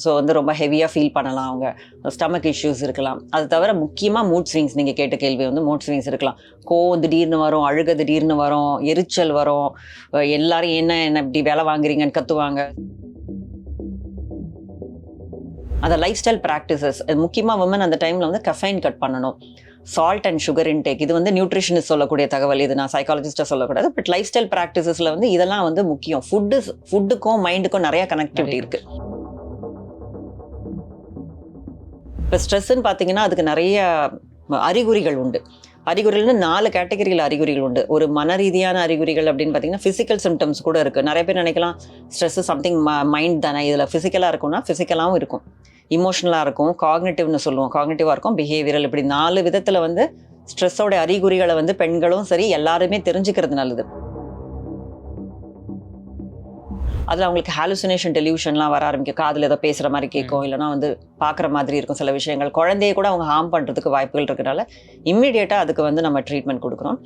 So வந்து ரொம்ப ஹெவியாக ஃபீல் பண்ணலாம். அவங்க ஸ்டமக் இஷ்யூஸ் இருக்கலாம். அது தவிர முக்கியமாக மூட் ஸ்விங்ஸ், நீங்கள் கேட்ட கேள்வி வந்து மூட் ஸ்விங்ஸ் இருக்கலாம். கோவம் திடீர்னு வரும், அழுக திடீர்னு வரும், எரிச்சல் வரும், எல்லாரும் என்ன என்ன இப்படி வேலை வாங்குறீங்கன்னு கத்துவாங்க. அந்த லைஃப் ஸ்டைல் ப்ராக்டிசஸ் முக்கியமாக விமன் அந்த டைமில் வந்து கஃபைன் கட் பண்ணணும். சால்ட் அண்ட் சுகர் இன்டேக், இது வந்து நியூட்ரிஷனிஸ்ட் சொல்லக்கூடிய தகவல், இது நான் சைக்காலஜிஸ்ட்டாக சொல்லக்கூடாது. பட் லைஃப் ஸ்டைல் ப்ராக்டிசஸில் வந்து இதெல்லாம் வந்து முக்கியம். ஃபுட்டுக்கும் மைண்டுக்கும் நிறைய கனெக்டிவிட்டி இருக்குது. இப்போ ஸ்ட்ரெஸ்ன்னு பார்த்தீங்கன்னா அதுக்கு நிறைய அறிகுறிகள் உண்டு. அறிகுறிகள்னு 4 கேட்டகரியில் அறிகுறிகள் உண்டு. ஒரு மன ரீதியான அறிகுறிகள் அப்படின்னு பார்த்தீங்கன்னா ஃபிசிக்கல் சிம்டம்ஸ் கூட இருக்குது. நிறைய பேர் நினைக்கலாம் ஸ்ட்ரெஸ் சம்திங் மைண்ட் தானே, இதில் ஃபிசிக்கலாக இருக்கும்னா ஃபிசிக்கலாகவும் இருக்கும், இமோஷனலாக இருக்கும், காக்னிட்டிவ்னு சொல்லுவோம், காக்னிட்டிவாக இருக்கும், பிஹேவியரல், இப்படி 4 விதத்தில் வந்து ஸ்ட்ரெஸ்ஸோட அறிகுறிகளை வந்து பெண்களும் சரி எல்லாருமே தெரிஞ்சுக்கிறது நல்லது. அதில் அவங்களுக்கு ஹாலுசினேஷன் டெலியூஷன்லாம் வர ஆரம்பிக்கும். காதில் ஏதோ பேசுகிற மாதிரி கேட்கும், இல்லைனா வந்து பார்க்குற மாதிரி இருக்கும் சில விஷயங்கள். குழந்தைய கூட அவங்க ஹார்ம் பண்ணுறதுக்கு வாய்ப்புகள் இருக்கிறனால இம்மிடியேட்டாக அதுக்கு வந்து நம்ம ட்ரீட்மெண்ட் கொடுக்குறோம்.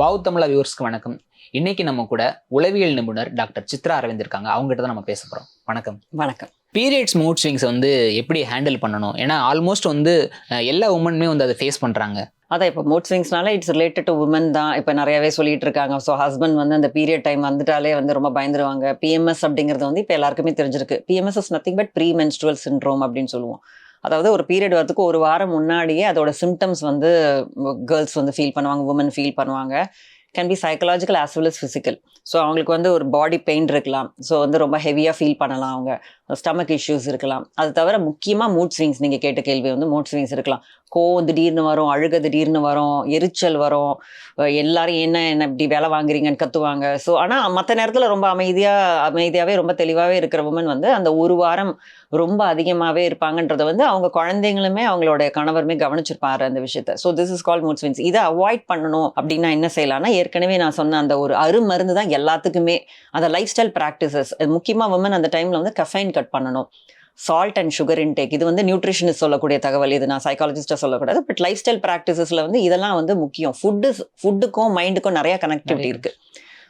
வாவ் தமிழா வியூவர்ஸ்க்கு வணக்கம். இன்னைக்கு நம்ம கூட உளவியல் நிபுணர் டாக்டர் சித்ரா அரவிந்த் இருக்காங்க. அவங்ககிட்ட தான் நம்ம பேச போகிறோம். வணக்கம். வணக்கம். பீரியட்ஸ் மூட் ஸ்விங்ஸ் வந்து எப்படி ஹேண்டில் பண்ணணும்? ஏன்னா ஆல்மோஸ்ட் வந்து எல்லா உமனுமே வந்து அதை ஃபேஸ் பண்ணுறாங்க. அதான் இப்போ மூட் ஸ்விங்ஸ்னால இட்ஸ் ரிலேட்டட் டு உமன் தான் இப்போ நிறையவே சொல்லிட்டு இருக்காங்க. ஸோ ஹஸ்பண்ட் வந்து அந்த பீரியட் டைம் வந்துட்டாலே வந்து ரொம்ப பயந்துருவாங்க. பிஎம்எஸ் அப்படிங்கிறது வந்து இப்போ எல்லாருக்குமே தெரிஞ்சிருக்கு. PMS is nothing but premenstrual syndrome அப்படின்னு சொல்லுவோம். அதாவது ஒரு பீரியட் வரதுக்கு ஒரு வாரம் முன்னாடியே அதோட சிம்டம்ஸ் வந்து கேர்ள்ஸ் வந்து ஃபீல் பண்ணுவாங்க, உமன் ஃபீல் பண்ணுவாங்க. Can be psychological as well as physical. So அவங்களுக்கு வந்து ஒரு பாடி பெயின் இருக்கலாம், ஸோ வந்து ரொம்ப ஹெவியாக ஃபீல் பண்ணலாம், அவங்க ஸ்டமக் இஷ்யூஸ் இருக்கலாம். அது தவிர முக்கியமாக மூட் ஸ்விங்ஸ், நீங்கள் கேட்ட கேள்வி வந்து மூட் ஸ்விங்ஸ் இருக்கலாம். கோவம் திடீர்னு வரும், அழுக திடீர்னு வரும், எரிச்சல் வரும், எல்லாரும் என்ன என்ன இப்படி வேலை வாங்குறீங்கன்னு கத்துவாங்க. ஸோ ஆனால் மற்ற நேரத்தில் ரொம்ப அமைதியாகவே ரொம்ப தெளிவாகவே இருக்கிற உமன் வந்து அந்த ஒரு வாரம் ரொம்ப அதிகமாகவே இருப்பாங்கன்றத வந்து அவங்க குழந்தைங்களுமே அவங்களோட கணவருமே கவனிச்சிருப்பாரு அந்த விஷயத்த. So this is call mood swings. இதை அவாய்ட் பண்ணணும் அப்படின்னா என்ன செய்யலாம்னா, ஏற்கனவே நான் சொன்ன அந்த ஒரு அருமருந்து தான் எல்லாத்துக்குமே. அந்த லைஃப் ஸ்டைல் ப்ராக்டிசஸ் முக்கியமாக விமன் அந்த டைமில் வந்து கஃபைன் கட் பண்ணணும். சால்ட் அண்ட் சுகர் இன்டேக், இது வந்து நியூட்ரிஷனிஸ்ட் சொல்லக்கூடிய தகவல், இது நான் சைக்காலஜிஸ்ட்டாக சொல்லக்கூடாது. பட் லைஃப் ஸ்டைல் ப்ராக்டிசஸில் வந்து இதெல்லாம் வந்து முக்கியம். ஃபுட்டுக்கும் மைண்டுக்கும் நிறைய கனெக்டிவிட்டி இருக்குது.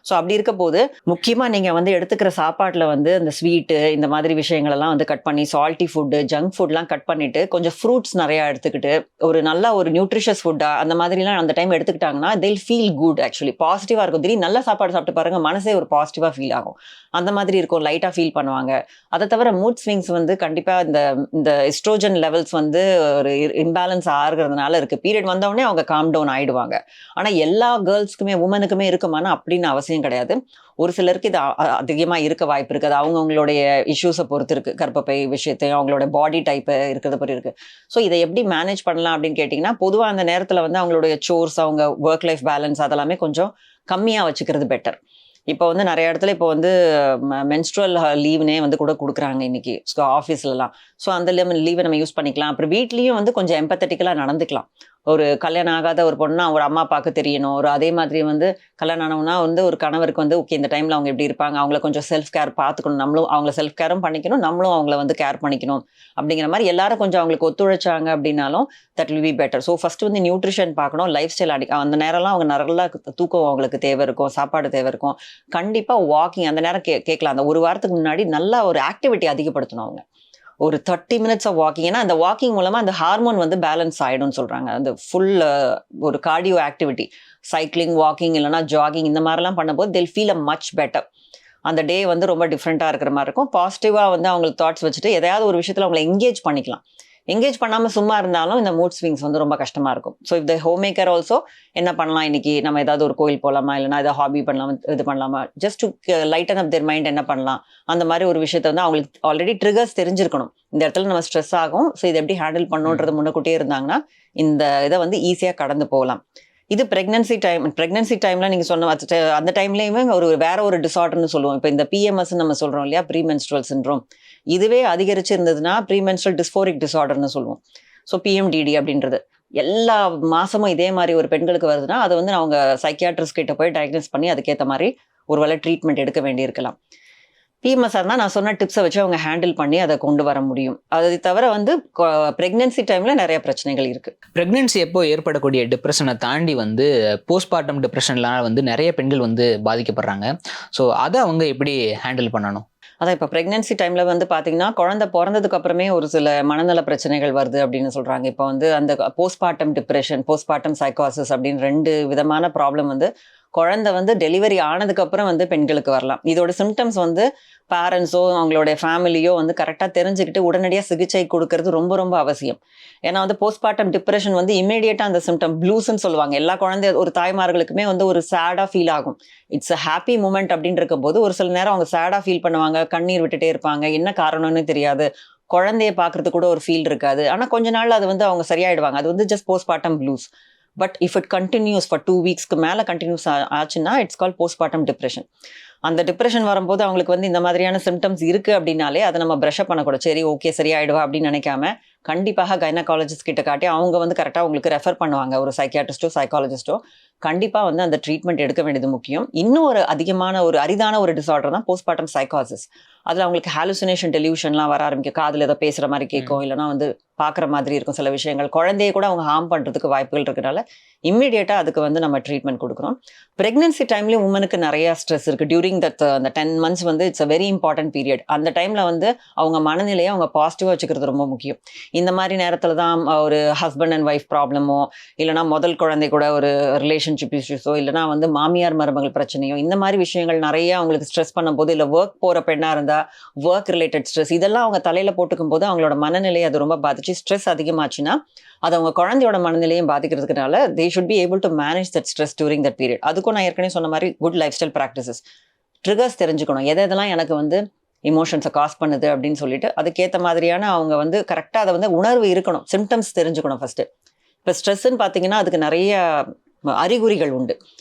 ஸோ அப்படி இருக்க போது முக்கியமாக நீங்கள் வந்து எடுத்துக்கிற சாப்பாட்டில் வந்து இந்த ஸ்வீட்டு இந்த மாதிரி விஷயங்களெல்லாம் வந்து கட் பண்ணி, சால்ட்டி ஃபுட்டு, ஜங்க் ஃபுட்லாம் கட் பண்ணிவிட்டு கொஞ்சம் ஃப்ரூட்ஸ் நிறையா எடுத்துக்கிட்டு ஒரு நல்ல ஒரு நியூட்ரிஷியஸ் ஃபுட்டாக அந்த மாதிரிலாம் அந்த டைம் எடுத்துக்கிட்டாங்கன்னா they'll ஃபீல் குட். ஆக்சுவலி பாசிட்டிவாக இருக்கும். திடீர்னு நல்ல சாப்பாடு சாப்பிட்டு பாருங்கள், மனசே ஒரு பாசிட்டிவாக ஃபீல் ஆகும். அந்த மாதிரி இருக்கும், லைட்டாக ஃபீல் பண்ணுவாங்க. அதை தவிர மூட் ஸ்விங்ஸ் வந்து கண்டிப்பாக இந்த எஸ்ட்ரோஜன் லெவல்ஸ் வந்து ஒரு இம்பேலன்ஸ் ஆகிறதுனால இருக்குது. பீரியட் வந்தவுடனே அவங்க காம் டவுன் ஆகிடுவாங்க. ஆனால் எல்லா கேர்ள்ஸ்க்குமே உமனுக்குமே இருக்குமானா அப்படின்னு அவசியம் கிடையாது. ஒரு சிலருக்கு இது அதிகமாக இருக்க வாய்ப்பு இருக்குது. அது அவங்களுடைய இஷ்யூஸை பொறுத்து இருக்குது. கர்ப்பப்பை விஷயத்தையும் அவங்களோட பாடி டைப்பை இருக்கிறத பொறுத்து இருக்குது. ஸோ இதை எப்படி மேனேஜ் பண்ணலாம் அப்படின்னு கேட்டிங்கன்னா, பொதுவாக அந்த நேரத்தில் வந்து அவங்களுடைய சோர்ஸ், அவங்க ஒர்க் லைஃப் பேலன்ஸ் அதெல்லாமே கொஞ்சம் கம்மியாக வச்சுக்கிறது பெட்டர். இப்போ வந்து நிறைய இடத்துல இப்போ வந்து மென்ஸ்ட்ரல் லீவ்னே வந்து கூட கொடுக்குறாங்க இன்னைக்கு ஆஃபீஸ்லலாம். ஸோ அந்த லீவை நம்ம யூஸ் பண்ணிக்கலாம். அப்புறம் வீட்லேயும் வந்து கொஞ்சம் எம்பத்தட்டிக்கலாக நடந்துக்கலாம். ஒரு கல்யாணம் ஆகாத ஒரு பொண்ணா ஒரு அம்மா அப்பாவுக்கு தெரியணும். ஒரு அதே மாதிரி வந்து கல்யாணம் ஆனவனா வந்து ஒரு கணவருக்கு வந்து ஓகே இந்த டைமில் அவங்க எப்படி இருப்பாங்க, அவங்கள கொஞ்சம் செல்ஃப் கேர் பார்த்துக்கணும், நம்மளும் அவங்கள செல்ஃப் கேரும் பண்ணிக்கணும், நம்மளும் அவங்கள வந்து கேர் பண்ணிக்கணும். அப்படிங்கிற மாதிரி எல்லாரும் கொஞ்சம் அவங்களுக்கு ஒத்துழைச்சாங்க அப்படின்னாலும் that will be better. So first வந்து நியூட்ரிஷன் பார்க்கணும், லைஃப் ஸ்டைல் அந்த நேரம்லாம் அவங்க நல்லா தூக்கம் அவங்களுக்கு தேவை இருக்கும், சாப்பாடு தேவை இருக்கும். கண்டிப்பாக வாக்கிங் அந்த நேரம் கேட்கலாம். அந்த ஒரு வாரத்துக்கு முன்னாடி நல்லா ஒரு ஆக்டிவிட்டி அதிகப்படுத்தணும் அவங்க. ஒரு 30 மினிட்ஸ் ஆஃப் வாக்கிங். ஏன்னா அந்த வாக்கிங் மூலமாக அந்த ஹார்மோன் வந்து பேலன்ஸ் ஆகிடும்னு சொல்கிறாங்க. அந்த ஃபுல் ஒரு கார்டியோ ஆக்டிவிட்டி, சைக்கிளிங், வாக்கிங் இல்லைனா ஜாகிங் இந்த மாதிரிலாம் பண்ணும்போது they'll feel a much better. அந்த டே வந்து ரொம்ப டிஃப்ரெண்ட்டாக இருக்கிற மாதிரி இருக்கும். பாசிட்டிவாக வந்து அவங்களுக்கு தாட்ஸ் வச்சுட்டு எதையாவது ஒரு விஷயத்தில் அவங்களை என்கேஜ் பண்ணிக்கலாம். என்கேஜ் பண்ணாமல் சும்மா இருந்தாலும் இந்த மூட் ஸ்விங்ஸ் வந்து ரொம்ப கஷ்டமாக இருக்கும். So if the home maker also என்ன பண்ணலாம், இன்னைக்கு நம்ம ஏதாவது ஒரு கோயில் போகலாமா, இல்லைனா ஏதாவது ஹாபி பண்ணலாமா, இது பண்ணலாமா, just to lighten up their mind என்ன பண்ணலாம், அந்த மாதிரி ஒரு விஷயத்த வந்து அவங்களுக்கு ஆல்ரெடி ட்ரிகர்ஸ் தெரிஞ்சிருக்கணும். இந்த இடத்துல நம்ம ஸ்ட்ரெஸ் ஆகும், ஸோ இதை எப்படி ஹேண்டில் பண்ணுன்றது முன்னக்கூட்டியே இருந்தாங்கன்னா இந்த இதை வந்து ஈஸியாக கடந்து போகலாம். இது ப்ரெக்னன்சி டைமில் நீங்கள் சொன்ன அந்த டைம்லேயுமே வேற ஒரு டிசார்டர்னு சொல்லுவோம். இப்போ இந்த பிஎம்எஸ் நம்ம சொல்கிறோம் இல்லையா, ப்ரீ மென்ஸ்ட்ருவல் சிண்ட்ரோம், இதுவே அதிகரிச்சு இருந்ததுன்னா ப்ரீ மென்ஸ்ட்ருவல் டிஸ்ஃபோரிக் டிசார்டர்னு சொல்லுவோம். ஸோ பிஎம்டிடி அப்படின்றது எல்லா மாதமும் இதே மாதிரி ஒரு பெண்களுக்கு வருதுன்னா அதை வந்து அவங்க சைக்கியாட்ரிஸ்ட் கிட்ட போய் டயக்னோஸ் பண்ணி அதுக்கேற்ற மாதிரி ஒரு வேளை ட்ரீட்மெண்ட் எடுக்க வேண்டியிருக்கலாம். பிஎம்எஸ்ஸாக இருந்தால் நான் சொன்ன டிப்ஸை வச்சு அவங்க ஹேண்டில் பண்ணி அதை கொண்டு வர முடியும். அதை தவிர வந்து ப்ரெக்னென்சி டைமில் நிறைய பிரச்சனைகள் இருக்குது. பிரெக்னன்சி எப்போ ஏற்படக்கூடிய டிப்ரெஷனை தாண்டி வந்து போஸ்ட்மார்ட்டம் டிப்ரெஷன்லாம் வந்து நிறைய பெண்கள் வந்து பாதிக்கப்படுறாங்க. ஸோ அதை அவங்க எப்படி ஹேண்டில் பண்ணணும்? அதான் இப்போ ப்ரெக்னென்சி டைமில் வந்து பார்த்தீங்கன்னா குழந்தை பிறந்ததுக்கு அப்புறமே ஒரு சில மனநல பிரச்சனைகள் வருது அப்படின்னு சொல்கிறாங்க. இப்போ வந்து அந்த போஸ்ட்மார்ட்டம் டிப்ரெஷன், போஸ்ட்மார்ட்டம் சைக்காசிஸ் அப்படின்னு 2 விதமான ப்ராப்ளம் வந்து குழந்தை வந்து டெலிவரி ஆனதுக்கப்புறம் வந்து பெண்களுக்கு வரலாம். இதோட சிம்டம்ஸ் வந்து பேரண்ட்ஸோ அவங்களுடைய ஃபேமிலியோ வந்து கரெக்டாக தெரிஞ்சுக்கிட்டு உடனடியாக சிகிச்சை கொடுக்கறது ரொம்ப ரொம்ப அவசியம். ஏன்னா வந்து போஸ்ட்மார்ட்டம் டிப்ரெஷன் வந்து இமீடியட்டாக அந்த சிம்டம் ப்ளூஸ்ன்னு சொல்லுவாங்க. எல்லா குழந்தை ஒரு தாய்மார்களுக்குமே வந்து ஒரு சேடாக ஃபீல் ஆகும். இட்ஸ் அ ஹாப்பி மூமெண்ட் அப்படின்னு இருக்கும்போது ஒரு சில நேரம் அவங்க சேடாக ஃபீல் பண்ணுவாங்க, கண்ணீர் விட்டுட்டே இருப்பாங்க, என்ன காரணம்னு தெரியாது, குழந்தைய பார்க்கறதுக்கு கூட ஒரு ஃபீல் இருக்காது. ஆனால் கொஞ்ச நாள் அது வந்து அவங்க சரியாயிடுவாங்க. அது வந்து just postmortem blues. But if it continuous for 2 வீக்ஸ்க்கு மேலே கண்டினியூஸ் ஆச்சுன்னா இட்ஸ் கால் போஸ்ட்மார்ட்டம் டிப்ரெஷன். அந்த டிப்ரெஷன் வரும்போது அவங்களுக்கு வந்து இந்த மாதிரியான சிம்டம்ஸ் இருக்குது அப்படின்னாலே அதை நம்ம ப்ரஷ்அப் பண்ணக்கூடாது. சரி ஓகே சரியாயிடுவா அப்படின்னு நினைக்காம கண்டிப்பாக கைனகாலஜிஸ்ட் கிட்ட காட்டி அவங்க வந்து கரெக்டாக உங்களுக்கு ரெஃபர் பண்ணுவாங்க. ஒரு சைக்கியாட்ரிஸ்டோ சைக்காலஜிஸ்டோ கண்டிப்பாக வந்து அந்த ட்ரீட்மெண்ட் எடுக்க வேண்டியது முக்கியம். இன்னும் ஒரு அரிதான ஒரு டிசார்டர் தான் போஸ்ட்மார்ட்டம் சைக்காசிஸ். அதில் அவங்களுக்கு ஹாலுசினேஷன் டெலியூஷன்லாம் வர ஆரம்பிக்கும். காதில் ஏதோ பேசுகிற மாதிரி கேட்கும், இல்லைனா வந்து பார்க்குற மாதிரி இருக்கும் சில விஷயங்கள். குழந்தைய கூட அவங்க ஹார்ம் பண்ணுறதுக்கு வாய்ப்புகள் இருக்கிறனால இம்மிடியேட்டாக அதுக்கு வந்து நம்ம ட்ரீட்மெண்ட் கொடுக்குறோம். ப்ரெக்னென்சி டைம்லேயும் உமனுக்கு நிறையா ஸ்ட்ரெஸ் இருக்குது. டியூரிங் அந்த 10 months வந்து it's a very important period. அந்த டைமில் வந்து அவங்க மனநிலையை அவங்க பாசிட்டிவாக வச்சுக்கிறது ரொம்ப முக்கியம். இந்த மாதிரி நேரத்தில் தான் ஒரு ஹஸ்பண்ட் அண்ட் ஒய்ஃப் ப்ராப்ளமோ, இல்லைனா முதல் குழந்தை கூட ஒரு ரிலேஷன்ஷிப் இஷ்யூஸோ, இல்லைனா வந்து மாமியார் மருமகள் பிரச்சனையோ, இந்த மாதிரி விஷயங்கள் நிறைய அவங்களுக்கு ஸ்ட்ரெஸ் பண்ணும்போது, இல்லை ஒர்க் போகிற பெண்ணாக இருந்தால் ஒர்க் ரிலேட்டட் ஸ்ட்ரெஸ், இதெல்லாம் அவங்க தலையில் போட்டுக்கும் போது அவங்களோட மனநிலையை அது ரொம்ப பாதிச்சு ஸ்ட்ரெஸ் அதிகமாச்சுன்னா அது அவங்க குழந்தையோட மனநிலையும் பாதிக்கிறதுனால they should be able to manage that stress during that period. அதுக்கும் நான் ஏற்கனவே சொன்ன மாதிரி good life style practices, triggers தெரிஞ்சுக்கணும். எதெல்லாம் எனக்கு வந்து இமோஷன்ஸை காஸ் பண்ணுது அப்படின்னு சொல்லிட்டு அதுக்கேற்ற மாதிரியான அவங்க வந்து கரெக்டாக அதை வந்து உணர்வு இருக்கணும், சிம்டம்ஸ் தெரிஞ்சுக்கணும் ஃபஸ்ட்டு. இப்போ ஸ்ட்ரெஸ்ன்னு பார்த்தீங்கன்னா அதுக்கு நிறைய அறிகுறிகள் உண்டு.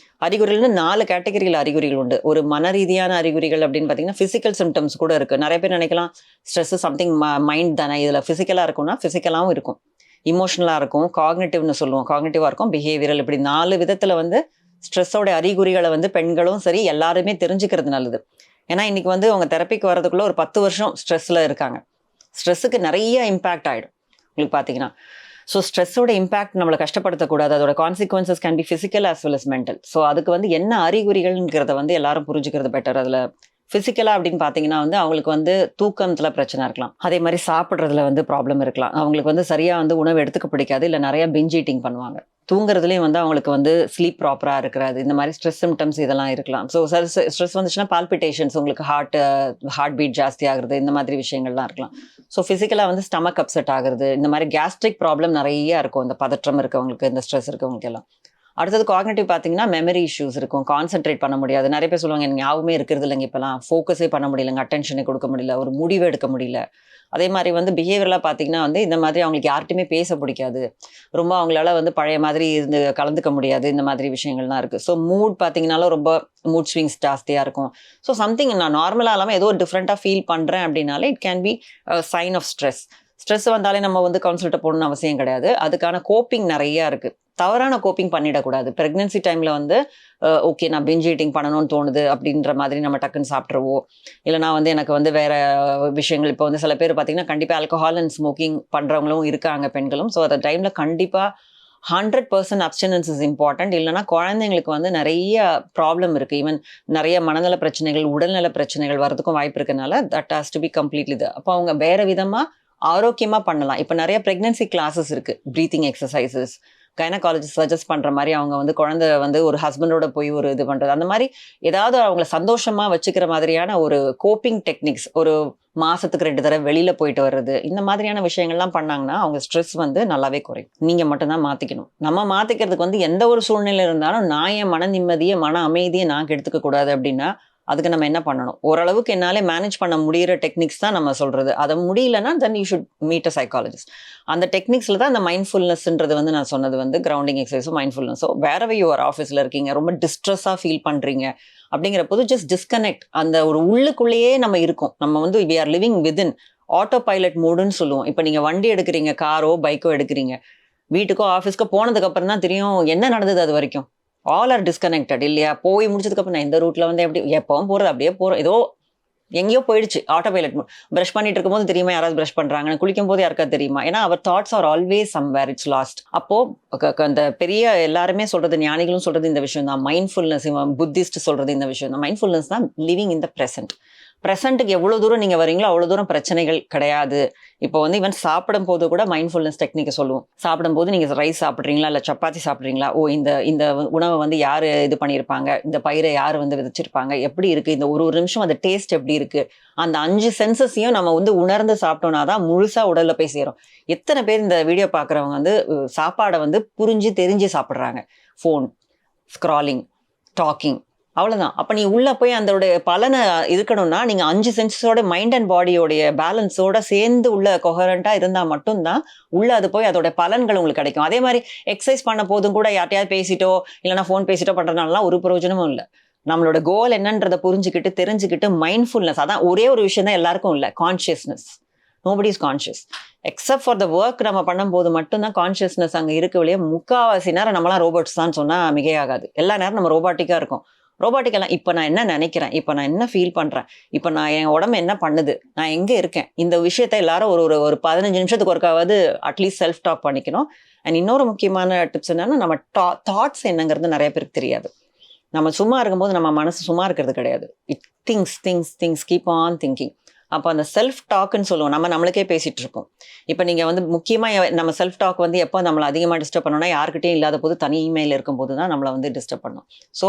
அறிகுறிகள்னு 4 கேட்டகரியில் அறிகுறிகள் உண்டு. ஒரு மன ரீதியான அறிகுறிகள் அப்படின்னு பார்த்தீங்கன்னா ஃபிசிக்கல் சிம்டம்ஸ் கூட இருக்குது. நிறைய பேர் நினைக்கலாம் ஸ்ட்ரெஸ் சம்திங் மைண்ட் தானே, இதில் ஃபிசிக்கலாக இருக்கும்னா ஃபிசிக்கலாகவும் இருக்கும், இமோஷனலாக இருக்கும், காக்னேட்டிவ்னு சொல்லுவோம், காக்னேட்டிவாக இருக்கும், பிஹேவியரல், இப்படி 4 விதத்தில் வந்து ஸ்ட்ரெஸ்ஸோட அறிகுறிகளை வந்து பெண்களும் சரி எல்லாருமே தெரிஞ்சுக்கிறது நல்லது. ஏன்னா இன்னைக்கு வந்து அவங்க தெரப்பிக்கு வரதுக்குள்ள ஒரு 10 வருஷம் ஸ்ட்ரெஸ்ஸில் இருக்காங்க. ஸ்ட்ரெஸ்ஸுக்கு நிறைய இம்பேக்ட் ஆகிடும் உங்களுக்கு பார்த்தீங்கன்னா. ஸோ ஸ்ட்ரெஸ்ஸோட இம்பாக்ட் நம்மளை கஷ்டப்படுத்தக்கூடாது. அதோட consequences can be physical as well as mental. So அதுக்கு வந்து என்ன அறிகுறிகள்ங்கிறத வந்து எல்லாரும் புரிஞ்சுக்கிறது பெட்டர். அதில் ஃபிசிக்கலாக அப்படின்னு பார்த்தீங்கன்னா வந்து அவங்களுக்கு வந்து தூக்கத்தில் பிரச்சனை இருக்கலாம், அதே மாதிரி சாப்பிட்றதுல வந்து ப்ராப்ளம் இருக்கலாம், அவங்களுக்கு வந்து சரியாக வந்து உணவு எடுத்துக்க பிடிக்காது, இல்லை நிறையா பிஞ்ச் ஈட்டிங் பண்ணுவாங்க, தூங்குறதுலேயும் வந்து அவங்களுக்கு வந்து ஸ்லீப் ப்ராப்பராக இருக்கிறது, இந்த மாதிரி ஸ்ட்ரெஸ் சிம்டம்ஸ் இதெல்லாம் இருக்கலாம். ஸோ ஸ்ட்ரெஸ் வந்துச்சுன்னா பால்பிட்டேஷன்ஸ், உங்களுக்கு ஹார்ட் பீட் ஜாஸ்தி ஆகுறது, இந்த மாதிரி விஷயங்கள்லாம் இருக்கலாம். ஸோ ஃபிசிக்கலாக வந்து ஸ்டமக் அப்செட் ஆகுறது, இந்த மாதிரி கேஸ்ட்ரிக் ப்ராப்ளம் நிறைய இருக்கும் இந்த பதற்றம் இருக்கவங்களுக்கு, இந்த ஸ்ட்ரெஸ் இருக்கவங்களுக்கு எல்லாம். அடுத்தது காக்னேட்டிவ் பார்த்தீங்கன்னா மெமரி இஷ்யூஸ் இருக்கும், கான்சென்ட்ரேட் பண்ண முடியாது. நிறைய பேர் சொல்லுவாங்க எனக்கு ஞாபகமே இருக்கிறது இல்லைங்க, இப்போலாம் ஃபோக்கஸே பண்ண முடியலங்க, அட்டென்ஷனை கொடுக்க முடியல, ஒரு முடிவு எடுக்க முடியல. அதே மாதிரி வந்து பிஹேவியரெலாம் பார்த்தீங்கன்னா வந்து இந்த மாதிரி அவங்களுக்கு யார்கிட்டையுமே பேச பிடிக்காது, ரொம்ப அவங்களால வந்து பழைய மாதிரி இருந்து கலந்துக்க முடியாது, இந்த மாதிரி விஷயங்கள்லாம் இருக்குது. ஸோ மூட் பார்த்தீங்கன்னாலும் ரொம்ப மூட் ஸ்விங்ஸ் ஜாஸ்தியாக இருக்கும். ஸோ சம்திங் நான் நார்மலாக இல்லாமல் ஏதோ ஒரு டிஃப்ரெண்ட்டாக ஃபீல் பண்ணுறேன் அப்படின்னாலே it can be sign of stress. Stress வந்தாலே நம்ம வந்து கவுன்சில்கிட்ட போகணும்னு அவசியம் கிடையாது. அதுக்கான கோப்பிங் நிறையா இருக்குது. தவறான கோப்பிங் பண்ணிடக்கூடாது. ப்ரெக்னென்சி டைமில் வந்து ஓகே நான் பிஞ்ச் ஈட்டிங் பண்ணணும்னு தோணுது அப்படின்ற மாதிரி நம்ம டக்குன்னு சாப்பிட்ருவோ, இல்லைனா வந்து எனக்கு வந்து வேறு விஷயங்கள், இப்போ வந்து சில பேர் பார்த்திங்கன்னா கண்டிப்பாக ஆல்கஹால் அண்ட் ஸ்மோக்கிங் பண்ணுறவங்களும் இருக்காங்க பெண்களும். ஸோ அந்த டைமில் கண்டிப்பாக 100% அப்ஸ்டினன்ஸ் இஸ் இம்பார்ட்டன்ட். இல்லைனா குழந்தைங்களுக்கு வந்து நிறைய ப்ராப்ளம் இருக்குது, ஈவன் நிறைய மனநல பிரச்சனைகள், உடல்நல பிரச்சனைகள் வரதுக்கும் வாய்ப்பு இருக்கனால that has to be completely இது. அப்போ அவங்க வேறு விதமாக ஆரோக்கியமாக பண்ணலாம். இப்போ நிறைய ப்ரெக்னென்சி கிளாஸஸ் இருக்குது, ப்ரீத்திங் எக்ஸசைசஸ், கைனகாலஜிஸ்ட் சஜஸ்ட் பண்ணுற மாதிரி அவங்க வந்து குழந்தை வந்து ஒரு ஹஸ்பண்டோட போய் ஒரு இது பண்ணுறது, அந்த மாதிரி ஏதாவது அவங்கள சந்தோஷமாக வச்சுக்கிற மாதிரியான ஒரு கோப்பிங் டெக்னிக்ஸ், ஒரு மாதத்துக்கு 2 தடவை வெளியில் போயிட்டு வர்றது, இந்த மாதிரியான விஷயங்கள்லாம் பண்ணாங்கன்னா அவங்க ஸ்ட்ரெஸ் வந்து நல்லாவே குறையும். நீங்கள் மட்டும்தான் மாற்றிக்கணும். நம்ம மாற்றிக்கிறதுக்கு வந்து எந்த ஒரு சூழ்நிலை இருந்தாலும் நான் என் மன நிம்மதியை, மன அமைதியை நான் கெடுத்துக்க கூடாது அப்படின்னா அதுக்கு நம்ம என்ன பண்ணணும்? ஓரளவுக்கு என்னாலே மேனேஜ் பண்ண முடிகிற டெக்னிக்ஸ் தான் நம்ம சொல்கிறது. அதை முடியலன்னா then you should meet a psychologist. அந்த டெக்னிக்ஸில் தான் அந்த மைண்ட்ஃபுல்னஸ்ன்றது வந்து நான் சொன்னது வந்து கிரவுண்டிங் எக்ஸசைஸும் மைண்ட்ஃபுல்னஸோ. வேறவே யுவர் ஆஃபீஸில் இருக்கீங்க, ரொம்ப டிஸ்ட்ரெஸ்ஸாக ஃபீல் பண்ணுறீங்க அப்படிங்கிற போது ஜஸ்ட் டிஸ்கனெக்ட். அந்த ஒரு உள்ளுக்குள்ளேயே நம்ம இருக்கோம். நம்ம வந்து we are living within auto pilot மோடுன்னு சொல்லுவோம். இப்போ நீங்கள் வண்டி எடுக்கிறீங்க, காரோ பைக்கோ எடுக்கிறீங்க, வீட்டுக்கோ ஆஃபீஸ்க்கோ போனதுக்கப்புறம் தான் தெரியும் என்ன நடந்தது அது வரைக்கும். ஆல் ஆர் டிஸ்கனெக்டட் இல்லையா? போய் முடிச்சதுக்கப்புறம் நான் இந்த ரூட்டில் வந்து எப்படி எப்பவும் போகிறது அப்படியே போகிறோம், ஏதோ எங்கேயோ போயிடுச்சு ஆட்டோ பைலட். ப்ரஷ் பண்ணிட்டு இருக்கும்போது தெரியுமா யாராவது ப்ரஷ் பண்றாங்க, குளிக்கும் போது யாருக்காவது தெரியுமா? ஏன்னா அவர் thoughts are always somewhere, it's lost. அப்போ அந்த பெரிய எல்லாருமே சொல்றது, ஞானிகளும் சொல்றது இந்த விஷயம் தான், மைண்ட்ஃபுல்னஸ். புத்திஸ்ட் சொல்றது இந்த விஷயம் தான். மைண்ட்ஃபுல்னஸ் தான் லிவிங் இன் த ப்ரெசென்ட். ப்ரெசென்ட்டுக்கு எவ்வளோ தூரம் நீங்கள் வரீங்களோ அவ்வளோ தூரம் பிரச்சனைகள் கிடையாது. இப்போ வந்து ஈவன் சாப்பிடும் போது கூட மைண்ட்ஃபுல்னஸ் டெக்னிக்கை சொல்லுவோம். சாப்பிடும்போது நீங்கள் ரைஸ் சாப்பிட்றீங்களா இல்லை சப்பாத்தி சாப்பிட்றீங்களா, ஓ இந்த உணவை வந்து யார் இது பண்ணியிருப்பாங்க, இந்த பயிரை யார் வந்து விதைச்சிருப்பாங்க, எப்படி இருக்குது, இந்த ஒரு நிமிஷம் அந்த டேஸ்ட் எப்படி இருக்குது, அந்த 5 சென்சஸையும் நம்ம வந்து உணர்ந்து சாப்பிட்டோம்னா தான் முழுசாக உடலில் போய் சேரும். எத்தனை பேர் இந்த வீடியோ பார்க்குறவங்க வந்து சாப்பாடை வந்து புரிஞ்சு தெரிஞ்சு சாப்பிட்றாங்க? ஃபோன் ஸ்க்ராலிங், டாக்கிங், அவ்வளோதான். அப்போ நீ உள்ளே போய் அதோடைய பலனை இருக்கணும்னா நீங்கள் 5 சென்சஸோட மைண்ட் அண்ட் பாடியோடைய பேலன்ஸோட சேர்ந்து உள்ள கொஹரண்ட்டாக இருந்தால் மட்டும்தான் உள்ளே அது போய் அதோட பலன்கள் உங்களுக்கு கிடைக்கும். அதே மாதிரி எக்ஸசைஸ் பண்ண போதும் கூட யார்ட்டையாவது பேசிட்டோ இல்லைனா ஃபோன் பேசிட்டோ பண்ணுறதுனாலாம் ஒரு பிரயோஜனமும் இல்லை. நம்மளோட கோல் என்னன்றதை புரிஞ்சுக்கிட்டு தெரிஞ்சுக்கிட்டு மைண்ட்ஃபுல்னஸ், அதான் ஒரே ஒரு விஷயம் தான் எல்லாருக்கும் இல்லை, consciousness. Nobody is conscious except for the work. நம்ம பண்ணும்போது மட்டும்தான் கான்ஷியஸ்னஸ் அங்கே இருக்கவில்லையே. முக்கால்வாசி நேரம் நம்மளாம் ரோபோட்ஸ் தான் சொன்னால் மிகையாகாது. எல்லா நேரம் நம்ம ரோபாட்டிக்காக இருக்கும். ரோபாட்டிக்கெல்லாம் இப்போ நான் என்ன நினைக்கிறேன், இப்போ நான் என்ன ஃபீல் பண்ணுறேன், இப்போ நான் என் உடம்பு என்ன பண்ணுது, நான் எங்கே இருக்கேன், இந்த விஷயத்த எல்லாரும் ஒரு 15 நிமிஷத்துக்கு ஒருக்காவது அட்லீஸ்ட் செல்ஃப் டாக் பண்ணிக்கணும். அண்ட் இன்னொரு முக்கியமான டிப்ஸ் என்னன்னா, நம்ம தாட்ஸ் என்னங்கிறது நிறைய பேருக்கு தெரியாது. நம்ம சும்மா இருக்கும்போது நம்ம மனசு சும்மா இருக்கிறது கிடையாது. It things keep on thinking. அப்போ அந்த செல்ஃப் டாக்குன்னு சொல்லுவோம், நம்ம நம்மளுக்கே பேசிகிட்டு இருப்போம். இப்போ நீங்கள் வந்து முக்கியமாக நம்ம செல்ஃப் டாக் வந்து எப்போ நம்மளை அதிகமாக டிஸ்டர்ப் பண்ணோம்னா, யாருக்கிட்டையும் இல்லாத போது தனி இமெயில் இருக்கும்போது தான் நம்மளை வந்து டிஸ்டர்ப் பண்ணும். So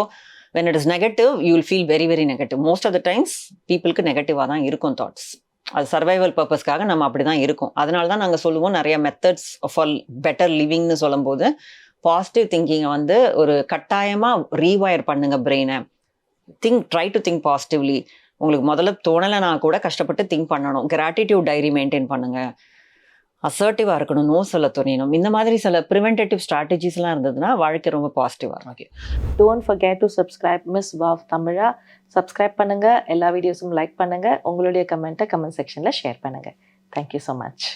when it is negative, you will feel very very negative. Most of the times peopleக்கு நெகட்டிவாக தான் இருக்கும் தாட்ஸ். அது சர்வைவல் பர்பஸ்க்காக நம்ம அப்படி தான் இருக்கும். அதனால தான் நாங்கள் சொல்லுவோம் நிறைய மெத்தட்ஸ் ஃபார் பெட்டர் லிவிங்னு சொல்லும்போது பாசிட்டிவ் திங்கிங்கை வந்து ஒரு கட்டாயமாக ரீவயர் பண்ணுங்க பிரெயினை. Try to think positively. உங்களுக்கு முதல்ல தோணலைனா கூட கஷ்டப்பட்டு திங்க் பண்ணணும். கிராட்டிடியூட் டைரி மெயின்டைன் பண்ணுங்க. அசர்ட்டிவாக இருக்கணும், நோ சொல்ல துணியணும். இந்த மாதிரி சில ப்ரிவென்டேட்டிவ் ஸ்ட்ராட்டஜிஸ்லாம் இருந்ததுன்னா வாழ்க்கை ரொம்ப பாசிட்டிவாக இருக்கும். Okay, don't forget to subscribe miss wow Tamizha. Subscribe பண்ணுங்கள், எல்லா வீடியோஸும் லைக் பண்ணுங்கள், உங்களுடைய கமெண்ட்டை கமெண்ட் செக்ஷனில் ஷேர் பண்ணுங்கள். Thank you so much.